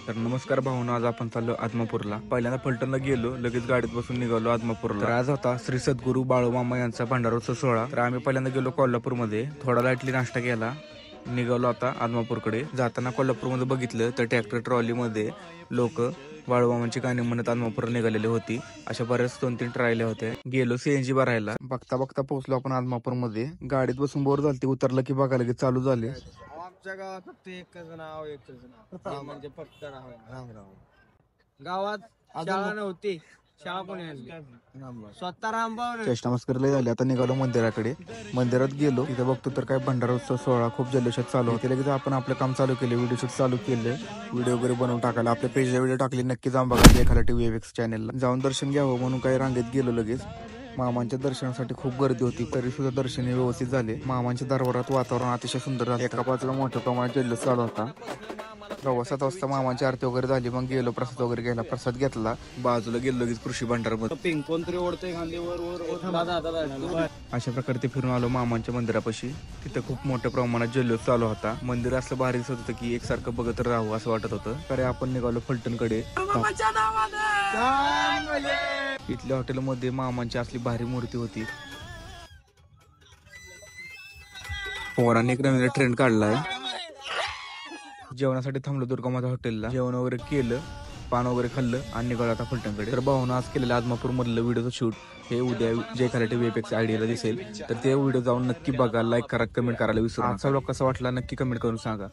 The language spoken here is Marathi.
तर नमस्कार भाऊनो, आज आपण चाललो आदमापूरला. पहिल्यांदा फलटणला गेलो, लगेच गाडीत बसून निघालो आदमापूरला. तर आज होता श्री सद्गुरू बाळूमामा यांचा भंडारोत्सव सोहळा. तर आम्ही पहिल्यांदा गेलो कोल्हापूरमध्ये, थोडा लाईटली नाश्ता केला, निघालो आता आदमापूरकडे. जाताना कोल्हापूरमध्ये बघितलं तर ट्रॅक्टर ट्रॉलीमध्ये लोक बाळूमामांची गाणी म्हणत आदमापूरला निघालेली होती. अशा बऱ्याच 2-3 ट्रायल्या होत्या. गेलो सीएनजी भरायला. बघता बघता पोहोचलो आपण आदमापूरमध्ये. गाडीत बसून बोर झालती, उतरलं की बघायला की चालू झाले. आमच्या गावात फक्त एकच नाव म्हणजे फक्त रामराव. गावात शाळा नव्हती, शाळा कोणी आणली? स्वतः रामभाऊ. चेष्टा मस्करी झाली. आता निघालो मंदिराकडे. मंदिरात गेलो, तिथे बघतो तर काय भंडारोत्सव सोहळा खूप जल्लोषात चालू होते. लगेच आपण आपलं काम चालू केले, व्हिडिओ शूट चालू केले, व्हिडिओ वगैरे बनवून टाकायला. आपल्या पेजला व्हिडिओ टाकले, नक्की जाऊन बघा एखादा TVFX चॅनलला. जाऊन दर्शन घ्यावं म्हणून काही रांगेत गेलो. लगेच मामांच्या दर्शनासाठी खूप गर्दी होती, तरी सुद्धा दर्शन व्यवस्थित झाले. मामांच्या दरबारात वातावरण अतिशय सुंदर झाले. एका बाजूला मोठ्या प्रमाणात जल्लोष चालू होता. 7:15 वाजता मामांची आरती वगैरे झाली. मग गेलो प्रसाद वगैरे घ्यायला. प्रसाद घेतला, बाजूला गेलो लगेच कृषी भंडारमध्ये. पिंक कोणतरी ओढतोय खांदीवर. अशा प्रकारे ते फिरून आलो मामांच्या मंदिरापाशी. तिथं खूप मोठ्या प्रमाणात जल्लोष चालू होता. मंदिर असलं भारी दिसत होतं की एकसारखं बघत राहावं असं वाटत होतं. तर आपण निघालो फलटणकडे. इथल्या हॉटेलमध्ये मामांची असली भारी मूर्ती होती. पोरांनी एक नवीन ट्रेंड काढलाय. जेवणासाठी थांबलो दुर्गामाता हॉटेलला. जेवण वगैरे केलं, पान वगैरे खाल्लं आणि निघालो आता फलटणकडे. तर भाऊनं आज केलेलं आदमापूर मधलं व्हिडिओचं शूट हे उद्या जे खराटे TVFX आयडीला दिसेल. तर ते व्हिडिओ जाऊन नक्की बघा, लाईक करा, कमेंट करायला विसरू नका. आजचा व्लॉग कसा वाटला नक्की कमेंट करून सांगा.